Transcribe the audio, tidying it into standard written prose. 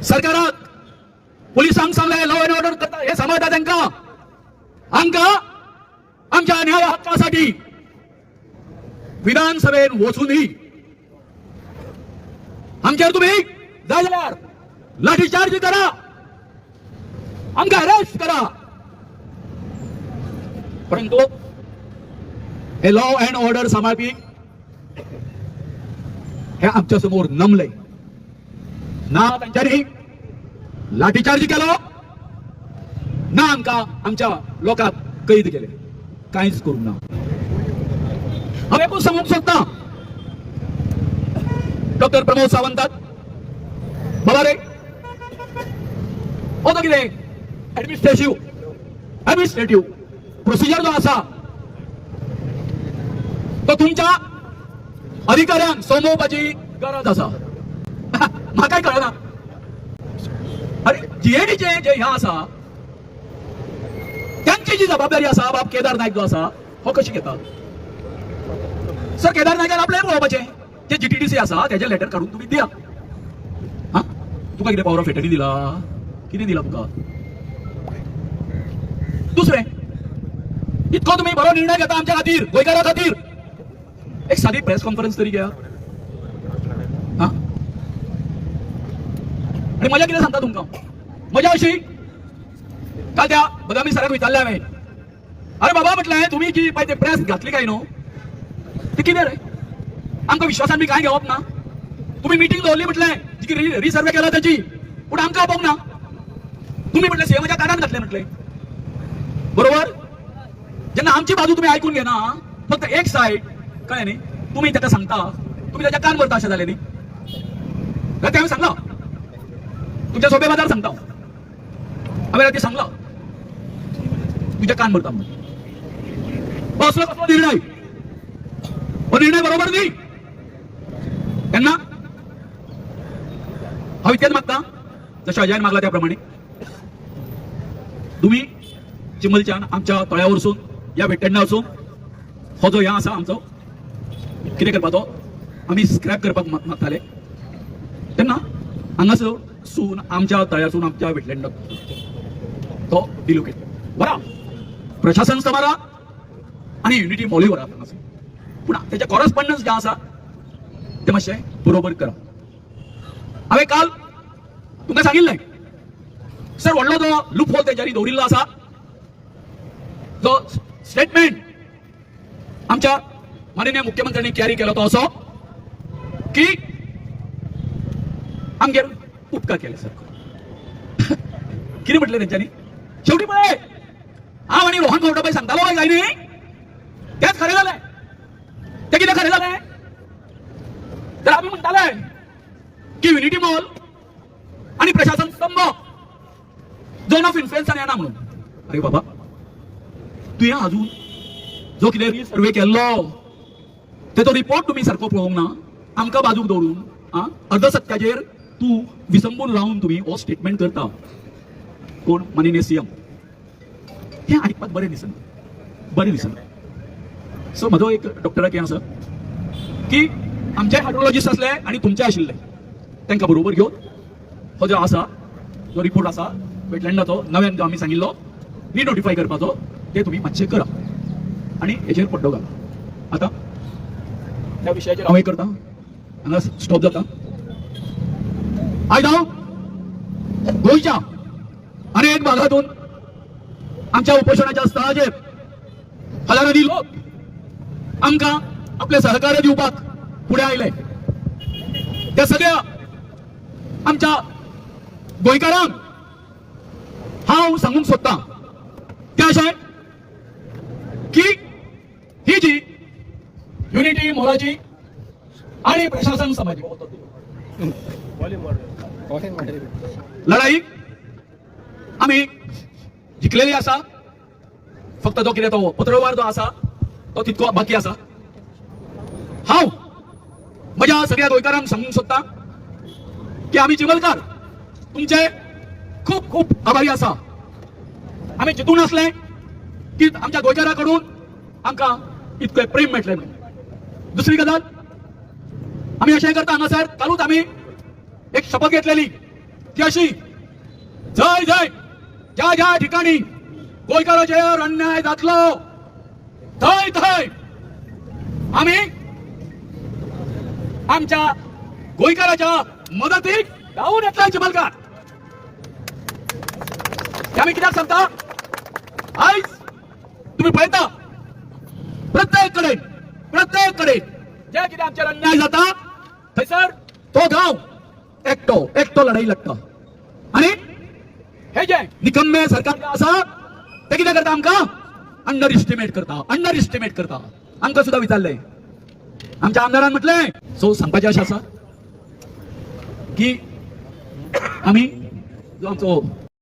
सरकारात पोलिसांक सांगले law and order करता हे समजता त्यांना आमका आमच्या न्याय हक्कासाठी विधानसभेत वचूनही आमच्यावर तुम्ही जाय जाल्यार लाठीचार्ज करा, आमका अरेस्ट करा, परंतु हे लॉ अँड ऑर्डर सांभाळपी हे आमच्या समोर नमले ना, त्यांच्यानी लाठीचार्ज केलो ना आमका आमच्या लोकांक कैद केले, काहीच करू ना. हांव एकूच सांगूंक सोदता डॉक्टर प्रमोद सावंताक, बाबा रे हो तो कितें ऍडमिनिस्ट्रेटिव्ह प्रोसिजर जो आसा तो तुमच्या अधिकाऱ्यांक सोमोवपाची गरज आसा. म्हाकाय कळना. अरे जीएडीचे जे ह्या आसा त्यांची जी जबाबदारी आसा बाब केदार नायक जो आसा हो कशी घेता. सर केदार नायकान आपल्याक पळोवपाचें जे जीटीडीसी आसा तेजे लेटर काढून तुम्ही दिया. हा तुका कितें पावर ऑफ एटर्नी दिला, कितें दिला तुका. दुसरें इतको तुम्ही बरो निर्णय घेता आमच्या खातीर गोंयकारा खातीर, एक सादी प्रेस कॉन्फरन्स तरी घ्या. हा आणि मजा कितें सांगता तुमकां, मजा अशी काल त्या बदामी सराक विचारले हांवें, अरे बाबा म्हटलें तुम्ही जी पळय ते प्रेस घातली काय न्हू ती कितें रे, आमकां विश्वासान बी काय घेवप ना. तुम्ही मिटींग दवरली म्हटलें जी रिसर्वे केला त्याची, पूण आमकां आपोवंक ना. तुम्ही म्हटलें सीएमाच्या कानान घातले म्हटलें, बरोबर. जेन्ना आमची बाजू तुम्ही ऐकून घेना, फक्त एक सायड कळ्ळें न्ही, तुम्ही ताका सांगता, तुम्ही त्याच्या कान भरता अशें जालें न्ही. ते हांवें सांगला तुमच्या सोबे बाजार सांगता हांवें राती सांगला तुझ्या कान भरता म्हणून. असलो कसलो निर्णय, हो निर्णय बरोबर न्ही. तेन्ना हांव इतकेंच मागता जशें अजयान मागला त्या प्रमाणे तुम्ही चिमलच्यान आमच्या तळ्या वरसून या वेट्टेंडा वचून हो जो ह्या आसा आमचो कितें करपाचो आमी स्क्रॅप करपाक मागताले, तेन्ना हांगासून आमच्या तळ्यासून आमच्या वेटलँडाक तो डिलोकेट बरा प्रशासन समारा आणि युनिटी मॉली वरा. पूण त्याचे कॉरस्पॉन्डन्स जे आसा ते मातशें बरोबर करा. हांवें काल तुमकां सांगिल्लें सर व्हडलो जो लूप होल तेच्यानी दवरिल्लो आसा, जो स्टेटमेंट आमच्या माननीय मुख्यमंत्र्यांनी कॅरी केलो तो असो की आमगेर उपकार केले सर. कितें म्हटलें तेंच्यांनी शेवटी पळय हांव आनी रोहन गौडा सांगतालो काय न्ही, तेच खरें जालें. ते कितें खरें जालें तर आमी म्हणटाले की युनिटी मॉल आणि प्रशासन स्तंभ झोन ऑफ इन्फ्लुएन्सान येना म्हणून. अरे बाबा तुवें अजून जो कितें रिसर्वे केल्लो तेचो रिपोर्ट तुम्ही सारको पळोवंक ना, आमकां बाजूक दवरून अर्धसत्याचेर तू विसंबून रावन तुम्ही हो स्टेटमेंट करता. कोण माननीय सीएम, हे आयकपाक बरें दिसना. सो म्हजो एक डॉक्टराक हें आसा की आमचे हायड्रोलॉजिस्ट आसले आनी तुमचे आशिल्ले तांकां बरोबर घेवन हो जो आसा जो रिपोर्ट आसा वेटलँडाचो नव्यान जो आमी सांगिल्लो रिनोटिफाय करपाचो ते तुम्ही मातशें करा आनी हेचेर पड्डो घाला. आतां त्या विशयाचेर हांव करता, हांगा स्टॉप जाता. आयज हांव गोंयच्या अनेक भागातून आमच्या उपोशणाच्या स्थळाचेर हजारांनी लोक आमकां आपले सहकार्य दिवपाक फुडें आयले. त्या सगळ्या आमच्या गोंयकारांक हांव सांगूंक सोदतां ते अशें की ही जी युनिटी मॉलाची आणि प्रशासन समाजी लढाई आम्ही जिखलेली आसा. फक्त जो कितें तो पत्रव्यवहार जो आसा तो तितको बाकी आसा. हांव म्हज्या सगळ्या गोंयकारांक सांगूंक सोदतां की आमी चिमलकार तुमचे खूप खूप आभारी आसा. आमी चिंतून आसले की आमच्या गोंयकारा कडून आमकां इतकें प्रेम मेळटलें म्हणून. दुसरी गजाल आमी अशें करता हांगासर कालूच आमी एक शपथ घेतलेली ती अशी, जय जय ज्या ज्या ठिकाणी गोंयकाराचेर अन्याय जातलो थंय थंय आम्ही आमच्या गोंयकाराच्या मदतीक धांवून येतले चिमलकार. ते आमी कित्याक सांगता, आयज तुम्ही पळयता प्रत्येक कडेन जे कितें आमचेर अन्याय जाता थंयसर तो गांव एकटो लढाई लढता. आणि हे जे निकम्मे सरकार आसा ते कितें करता, आमकां अंडर इस्टिमेट करता. आमकां सुद्धा विचारले, आमच्या आमदारान म्हटले. सो सांगपाचें अशें आसा की आमी जो आमचो